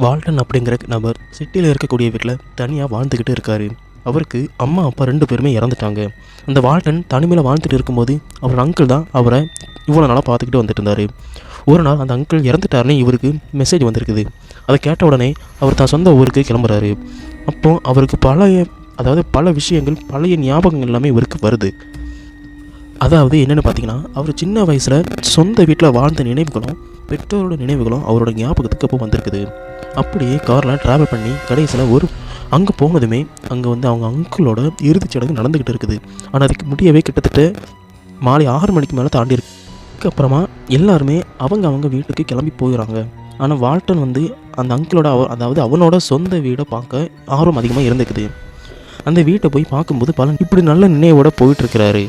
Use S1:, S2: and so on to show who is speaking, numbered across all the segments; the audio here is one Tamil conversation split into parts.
S1: வால்டன் அப்படிங்கிற நபர் சிட்டியில் இருக்கக்கூடிய வீட்டில் தனியாக வாழ்ந்துக்கிட்டு இருக்கார். அவருக்கு அம்மா அப்பா 2 பேருமே இறந்துட்டாங்க. அந்த வால்டன் தனிமையில் வாழ்ந்துட்டு இருக்கும்போது அவர் அங்கிள் தான் அவரை இவ்வளோ நாளாக பார்த்துக்கிட்டு வந்துட்டு இருந்தார். ஒரு நாள் அந்த அங்கிள் இறந்துட்டாருன்னு இவருக்கு மெசேஜ் வந்திருக்குது. அதை கேட்ட உடனே அவர் தான் சொந்த ஊருக்கு கிளம்புறாரு. அப்போது அவருக்கு பல விஷயங்கள், பழைய ஞாபகங்கள் எல்லாமே இவருக்கு வருது. அதாவது என்னென்னு பார்த்தீங்கன்னா, அவர் சின்ன வயசில் சொந்த வீட்டில் வாழ்ந்த நினைவுகளும் பெற்றோரோட நினைவுகளும் அவரோட ஞாபகத்துக்கு அப்போ வந்திருக்குது. அப்படியே காரில் ட்ராவல் பண்ணி கடைசியில் அங்கே போனதுமே அங்கே அவங்க அங்கிளோட இறுதிச் சடங்கு நடந்துக்கிட்டு இருக்குது. ஆனால் அதுக்கு முடியவே கிட்டத்தட்ட மாலை 6 மணிக்கு மேலே தாண்டி இருக்கு. அதுக்கப்புறமா எல்லாருமே அவங்க வீட்டுக்கு கிளம்பி போயிடறாங்க. ஆனால் வால்டன் அந்த அங்கிளோட அவனோட சொந்த வீடை பார்க்க ஆர்வம் அதிகமாக இருந்துக்குது. அந்த வீட்டை போய் பார்க்கும்போது இப்படி நல்ல நினைவோடு போயிட்டுருக்கிறாரு.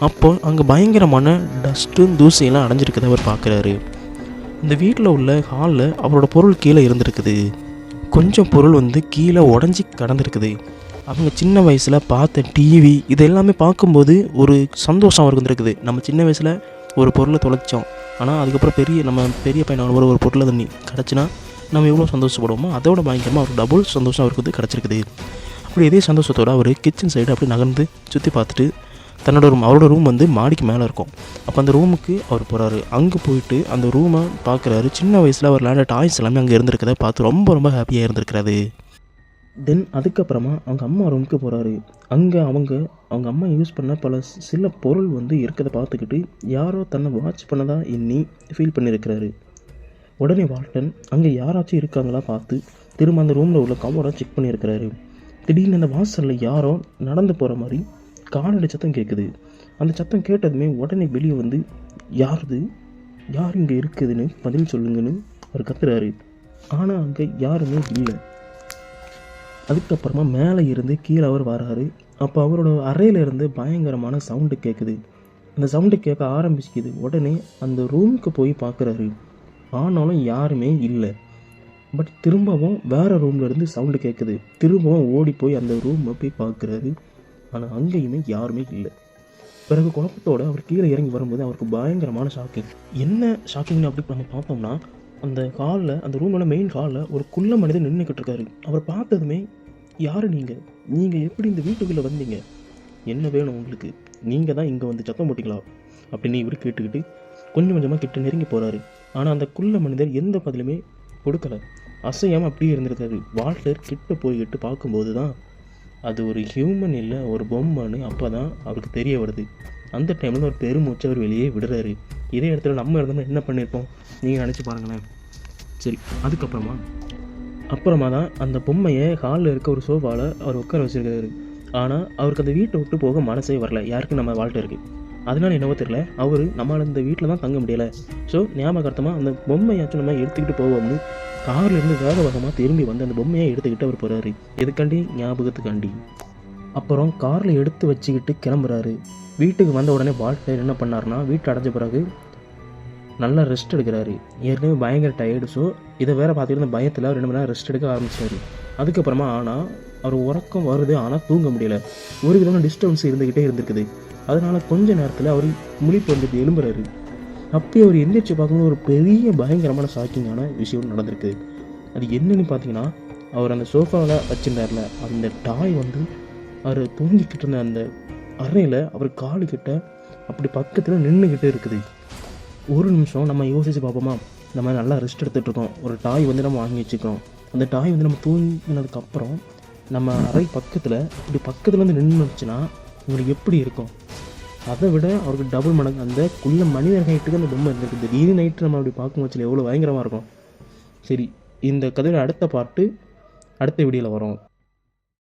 S1: அப்போ அங்கே பயங்கரமான டஸ்ட்டும் தூசியெல்லாம் அடைஞ்சிருக்குது அவர் பார்க்குறாரு. இந்த வீட்டில் உள்ள ஹாலில் அவரோட பொருள் கீழே இருந்திருக்குது. கொஞ்சம் பொருள் கீழே உடஞ்சி கடந்திருக்குது. அவங்க சின்ன வயசில் பார்த்த டிவி இது எல்லாமே பார்க்கும்போது ஒரு சந்தோஷம் அவருக்கு வந்துருக்குது. நம்ம சின்ன வயசில் ஒரு பொருளை தொலைச்சோம், ஆனால் அதுக்கப்புறம் நம்ம பெரிய பையன் ஒரு பொருளை தண்ணி கிடச்சினா நம்ம எவ்வளோ சந்தோஷப்படுவோமோ அதோட பயங்கரமாக அவருக்கு டபுள் சந்தோஷம் அவருக்கு கிடச்சிருக்குது. அப்படி இதே சந்தோஷத்தோடு அவர் கிச்சன் சைடு அப்படி நகர்ந்து சுற்றி பார்த்துட்டு அவரோட ரூம் மாடிக்கு மேலே இருக்கும். அப்போ அந்த ரூமுக்கு அவர் போகிறாரு. அங்கே போயிட்டு அந்த ரூமை பார்க்குறாரு. சின்ன வயசில் அவர் விளையாண்ட டாய்ஸ் எல்லாமே அங்கே இருந்திருக்கிறத பார்த்து ரொம்ப ரொம்ப ஹாப்பியாக இருந்திருக்கிறாரு. தென் அதுக்கப்புறமா அவங்க அம்மா ரூமுக்கு போகிறாரு. அங்கே அவங்க அம்மா யூஸ் பண்ண சில பொருள் இருக்கிறத பார்த்துக்கிட்டு யாரோ தன்னை வாட்ச் பண்ணதா எண்ணி ஃபீல் பண்ணியிருக்கிறாரு. உடனே வால்டன் அங்கே யாராச்சும் இருக்காங்களா பார்த்து திரும்ப அந்த ரூமில் உள்ள கவரை செக் பண்ணியிருக்கிறாரு. திடீர்னு அந்த வாசலில் யாரோ நடந்து போகிற மாதிரி காலடி சத்தம் கேட்குது. அந்த சத்தம் கேட்டதுமே உடனே வெளியே யார் இங்கே இருக்குதுன்னு பதில் சொல்லுங்கன்னு அவர் கத்துறாரு. ஆனால் அங்கே யாருமே இல்லை. அதுக்கப்புறமா மேலே இருந்து கீழே அவர் வராரு. அப்போ அவரோட அறையிலேருந்து பயங்கரமான சவுண்டு கேட்குது. அந்த சவுண்டு கேட்க ஆரம்பிச்சுக்குது. உடனே அந்த ரூமுக்கு போய் பார்க்குறாரு. ஆனாலும் யாருமே இல்லை. பட் திரும்பவும் வேறு ரூம்லேருந்து சவுண்டு கேட்குது. திரும்பவும் ஓடி போய் அந்த ரூமை போய் பார்க்குறாரு. ஆனால் அங்கேயுமே யாருமே இல்லை. பிறகு குழப்பத்தோடு அவர் கீழே இறங்கி வரும்போது அவருக்கு பயங்கரமான ஷாக்கிங். என்ன ஷாக்கிங்னு அப்படி நம்ம பார்த்தோம்னா, அந்த ஹாலில், அந்த ரூமோட மெயின் ஹாலில் ஒரு குள்ள மனிதன் நின்றுக்கிட்டு இருக்காரு. அவர் பார்த்ததுமே, யார் நீங்கள் எப்படி இந்த வீட்டுக்குள்ளே வந்தீங்க, என்ன வேணும் உங்களுக்கு, நீங்கள் தான் இங்கே சத்தம் போட்டிங்களா அப்படின்னு இவர் கேட்டுக்கிட்டு கொஞ்சம் கொஞ்சமாக கிட்ட நெருங்கி போகிறாரு. ஆனால் அந்த குள்ள மனிதர் எந்த பதிலுமே கொடுக்கலை. அசையாமல் அப்படியே இருந்திருக்காரு. வால்டர் கிட்ட போய்கிட்டு பார்க்கும்போது தான் அது ஒரு ஹியூமன் இல்லை, ஒரு பொம்மைன்னு அப்போ தான் அவருக்கு தெரிய வருது. அந்த டைமில் ஒரு பெருமூச்சு அவர் வெளியே விடுறாரு. இதே இடத்துல நம்ம இருந்தோம்னா என்ன பண்ணியிருப்போம் நீங்கள் நினச்சி பாருங்களேன். சரி, அப்புறமா தான் அந்த பொம்மையை ஹாலில் இருக்க ஒரு சோஃபாவில் அவர் உட்கார வச்சுருக்காரு. ஆனால் அவருக்கு அந்த வீட்டை விட்டு போக மனசே வரல. யாருக்கு நம்ம வால்டருக்கு. அதனால என்னவோ தெரியல, அவர் நம்மளால் இந்த வீட்டில் தான் தங்க முடியலை. ஸோ ஞாபகார்த்தமாக அந்த பொம்மையாச்சும் நம்ம எடுத்துக்கிட்டு போவோம்னு கார்லேருந்து வேகமாக திரும்பி அந்த பொம்மையை எடுத்துக்கிட்டு அவர் போகிறாரு. எதுக்காண்டி? ஞாபகத்துக்காண்டி. அப்புறம் காரில் எடுத்து வச்சுக்கிட்டு கிளம்புறாரு. வீட்டுக்கு வந்த உடனே வால்டர் என்ன பண்ணார்னா, வீட்டை அடைஞ்ச பிறகு நல்லா ரெஸ்ட் எடுக்கிறாரு. ஏற்கனவே பயங்கர டயர்டு. ஸோ இதை வேறு பார்த்துக்கிட்டு இந்த பயத்தில் 2 மணி நேரம் ரெஸ்ட் எடுக்க ஆரம்பிச்சார். அதுக்கப்புறமா ஆனால் அவர் உறக்கம் வருது, ஆனால் தூங்க முடியல. ஒரு விதமான டிஸ்டர்பன்ஸ் இருந்துக்கிட்டே இருந்திருக்குது. அதனால் கொஞ்ச நேரத்தில் அவர் முழிப்பு எழும்புறாரு. அப்போ அவர் எந்திரிச்சு பார்க்கும்போது ஒரு பெரிய பயங்கரமான ஷாக்கிங்கான விஷயம் நடந்திருக்கு. அது என்னன்னு பார்த்தீங்கன்னா, அவர் அந்த சோஃபாவில் வச்சுருந்தார்ல, அந்த டாய் அவர் தூங்கிக்கிட்டு இருந்த அந்த அறையில் அவர் காலுக்கிட்ட அப்படி பக்கத்தில் நின்றுக்கிட்டே இருக்குது. ஒரு நிமிஷம் நம்ம யோசித்து பார்ப்போமா, நம்ம நல்லா ரெஸ்ட் எடுத்துகிட்ருக்கோம், ஒரு டாய் நம்ம வாங்கி வச்சுக்கிறோம். அந்த டாய் நம்ம தூங்கினதுக்கப்புறம் நம்ம அறை பக்கத்தில் இப்படி பக்கத்தில் நின்றுச்சுன்னா உங்களுக்கு எப்படி இருக்கும்? அதை விட அவருக்கு டபுள் மடங்கு அந்த மனிதர் ஹைட்டுக்கு அந்த பொம்மை இருந்திருக்கு. திடீர்னு நைட்டு நம்ம அப்படி பார்க்கும் வச்சுல எவ்வளோ பயங்கரமாக இருக்கும். சரி, இந்த கதையோட அடுத்த பாட்டு அடுத்த வீடியோவில் வரும்.